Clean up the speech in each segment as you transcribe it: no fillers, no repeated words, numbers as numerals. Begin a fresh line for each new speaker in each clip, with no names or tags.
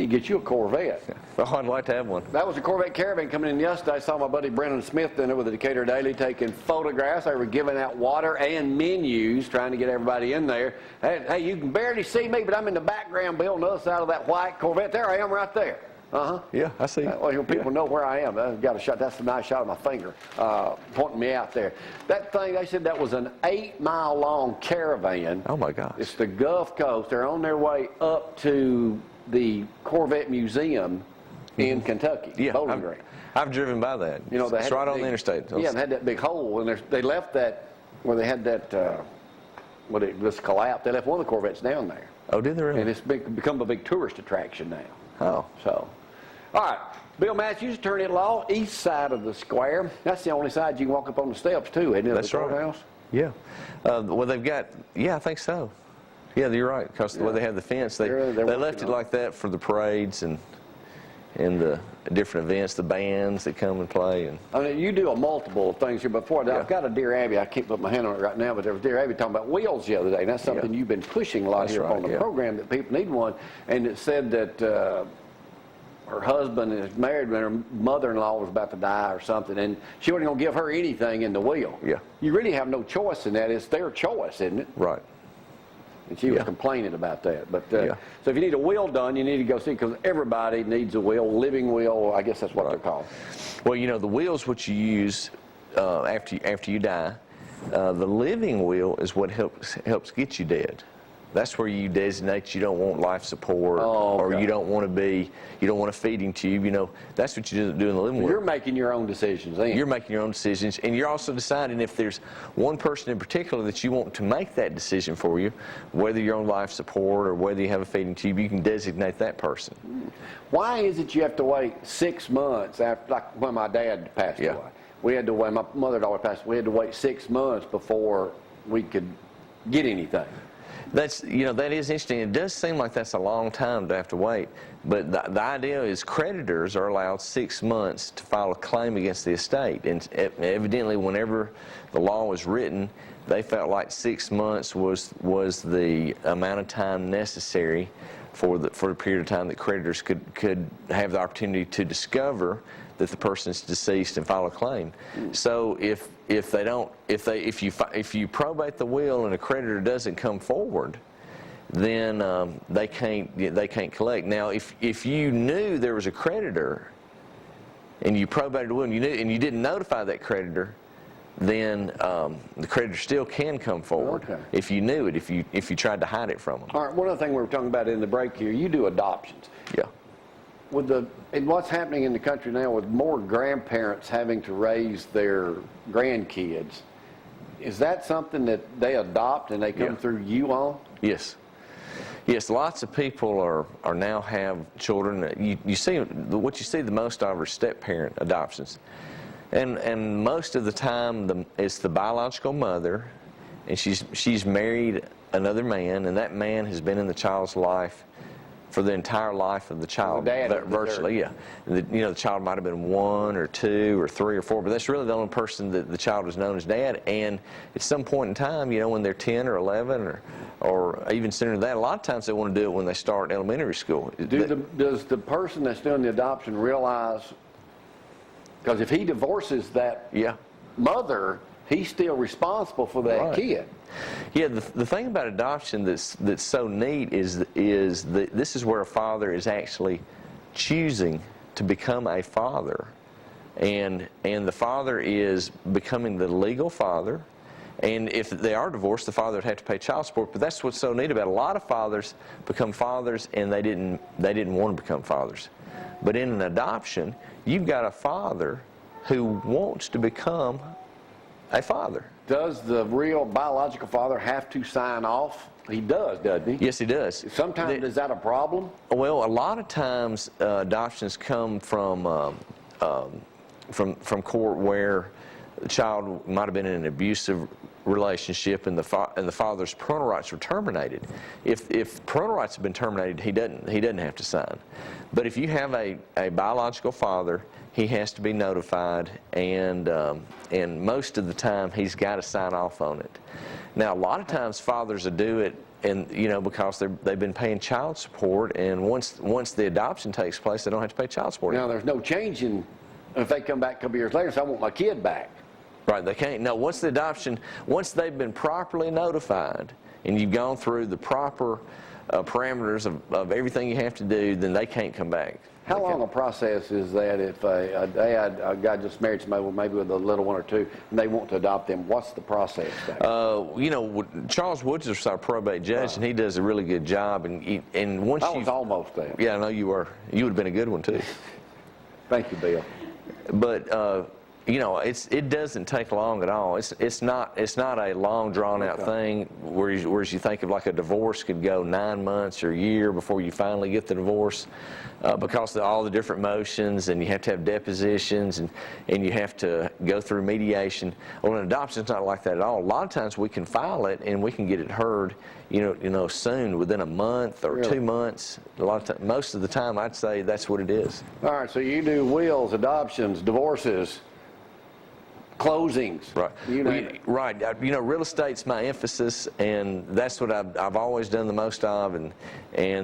should get you a Corvette.
Oh, I'd like to have one.
That was a Corvette Caravan coming in yesterday. I saw my buddy Brendan Smith in there with the Decatur Daily taking photographs. They were giving out water and menus, trying to get everybody in there. Hey, you can barely see me, but I'm in the background building the other side of that white Corvette. There I am right there.
Yeah, I see.
Well, people know where I am. I've got a shot. That's a nice shot of my finger pointing me out there. That thing, they said that was an 8-mile-long Caravan.
Oh, my gosh.
It's the Gulf Coast. They're on their way up to the Corvette Museum in Kentucky,
Yeah,
Bowling Green.
I've driven by that.
You know,
it's right on the interstate.
Yeah, and had that big hole, and they left that where they had that this collapse. They left one of the Corvettes down there.
Oh, did they really?
And it's become a big tourist attraction now.
Oh,
so, all right. Bill Mathews, attorney-at-law, east side of the square. That's the only side you can walk up on the steps too, isn't it?
That's right.
Courthouse?
Yeah. Well, they've got. Yeah, I think so. Yeah, you're right. Because the way they had the fence, they left it like that for the parades and the different events, the bands that come and play. And
I mean, you do a multiple of things here. Before I've got a Dear Abby. I can't put my hand on it right now, but there was Dear Abby talking about wheels the other day, and that's something you've been pushing a lot here on the program, that people need one. And it said that her husband is married when her mother-in-law was about to die or something, and she wasn't going to give her anything in the will.
Yeah.
You really have no choice in that. It's their choice, isn't it?
Right.
And she was complaining about that. But so if you need a will done, you need to go see, because everybody needs a will, living will. I guess that's what they're called.
Well, you know, the will's what you use after you die. The living will is what helps get you dead. That's where you designate you don't want life support, or you don't want a feeding tube. You know, that's what you do in the living will.
You're making your own decisions then.
You're making your own decisions, and you're also deciding if there's one person in particular that you want to make that decision for you, whether you're on life support or whether you have a feeding tube. You can designate that person.
Why is it you have to wait 6 months after, like when my dad passed away? We had to wait. My mother-in-law passed. We had to wait 6 months before we could get anything.
That is interesting. It does seem like that's a long time to have to wait, but the idea is creditors are allowed 6 months to file a claim against the estate, and evidently whenever the law was written, they felt like 6 months was the amount of time necessary for the period of time that creditors could have the opportunity to discover that the person is deceased and file a claim. So if you probate the will and a creditor doesn't come forward, then they can't collect. Now, if you knew there was a creditor and you probated the will and you didn't notify that creditor, then the creditor still can come forward if you knew it, if you tried to hide it from them.
All right. One other thing we were talking about in the break here, you do adoptions.
Yeah.
And what's happening in the country now with more grandparents having to raise their grandkids, is that something that they adopt and they come through you on?
Yes. Yes, lots of people are now have children. You see, what you see the most of are step-parent adoptions. And most of the time it's the biological mother, and she's married another man, and that man has been in the child's life for the entire life of the child, virtually, the child might have been 1 or 2 or 3 or 4, but that's really the only person that the child was known as dad. And at some point in time, when they're 10 or 11 or even sooner than that, a lot of times they want to do it when they start elementary school.
Does the person that's doing the adoption realize, because if he divorces that mother, he's still responsible for that kid?
Yeah, the thing about adoption that's so neat is this is where a father is actually choosing to become a father, and the father is becoming the legal father. And if they are divorced, the father would have to pay child support. But that's what's so neat about it. A lot of fathers become fathers and they didn't want to become fathers. But in an adoption, you've got a father who wants to become a father.
Does the real biological father have to sign off? He does, doesn't he?
Yes, he does.
Sometimes is that a problem?
Well, a lot of times adoptions come from court where the child might have been in an abusive relationship and the father's parental rights were terminated. If parental rights have been terminated, he doesn't have to sign. But if you have a biological father, he has to be notified, and most of the time he's got to sign off on it. Now, a lot of times fathers will do it because they've been paying child support, and once the adoption takes place, they don't have to pay child support.
Now there's no change in if they come back a couple years later. So I want my kid back.
Right, they can't. No, once they've been properly notified, and you've gone through the proper parameters of everything you have to do, then they can't come back.
How long a process is that if a guy just married somebody, maybe with a little one or two, and they want to adopt them? What's the process back?
Charles Woods is our probate judge, and he does a really good job. And once
I was almost there.
Yeah, I know you were. You would have been a good one too.
Thank you, Bill.
But it doesn't take long at all. It's not a long drawn out thing whereas you think of like a divorce could go 9 months or a year before you finally get the divorce, because of all the different motions, and you have to have depositions, and you have to go through mediation. Well, an adoption's not like that at all. A lot of times we can file it and we can get it heard soon, within a month or 2 months. Most of the time I'd say that's what it is.
All right, so you do wills, adoptions, divorces, closings.
Right. Right. Real estate's my emphasis, and that's what I've always done the most of, and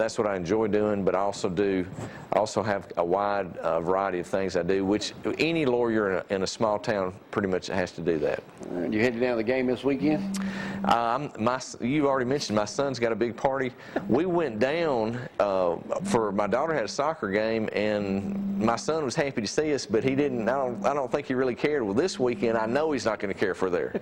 that's what I enjoy doing. But I also have a wide variety of things I do, which any lawyer in a small town pretty much has to do that.
You headed down to the game this weekend?
You already mentioned my son's got a big party. We went down for my daughter had a soccer game, and my son was happy to see us, but he didn't. I don't think he really cared. Well, this weekend I know he's not going to care for there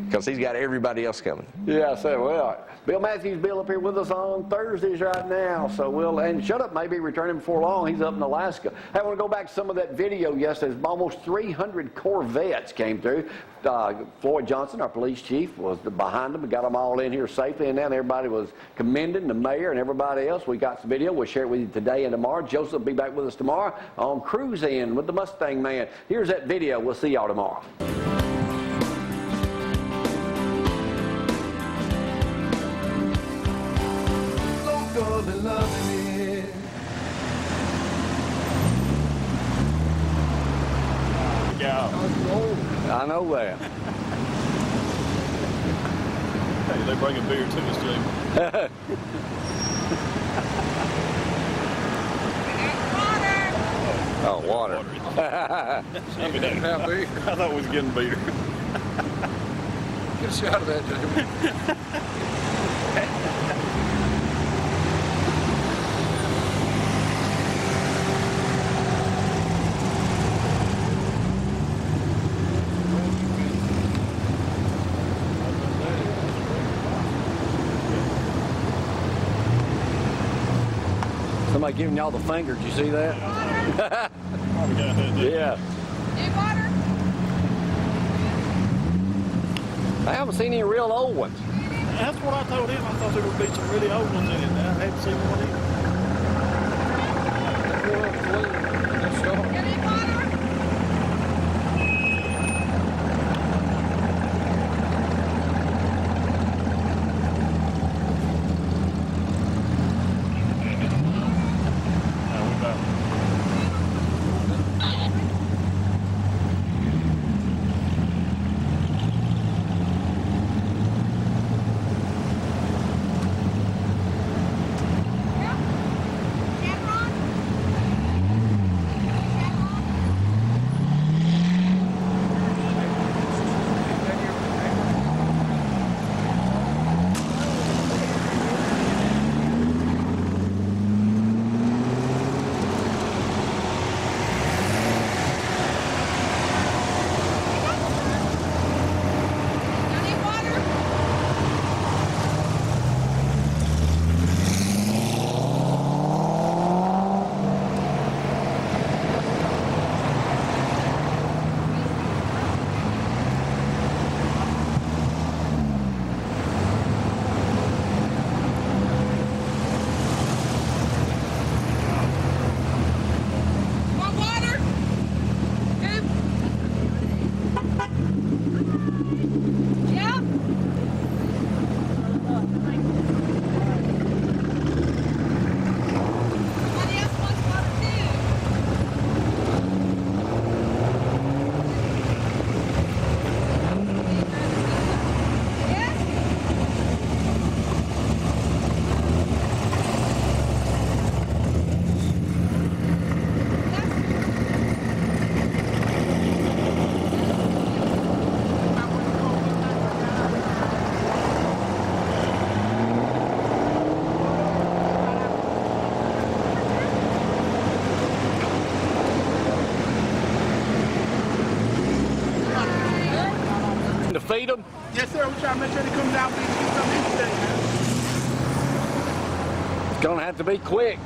because he's got everybody else coming.
Yeah, I said, well, Bill Mathews, Bill up here with us on Thursdays right now. So and Shut Up may be returning before long. He's up in Alaska. Hey, I want to go back to some of that video yesterday. Almost 300 Corvettes came through. Floyd Johnson, our police chief, was behind them. We got them all in here safely, and then everybody was commending the mayor and everybody else. We got some video. We'll share it with you today and tomorrow. Joseph will be back with us tomorrow on Cruise In with the Mustang Man. Here's that video. We'll see y'all tomorrow. I know that.
Hey, they bring a beer to us, too.
Oh, water.
I thought we was getting beer.
Get a shot of that, Jamie.
Somebody giving y'all the finger. Did you see that? Yeah.
Need water?
I haven't seen any real old ones.
That's what I told him. I thought there would be some really old ones in it. I hadn't seen one either.
You need water? Caravan? feed them?
Yes, sir. We're trying to make sure they come down and get something today, man.
It's gonna have to be quick.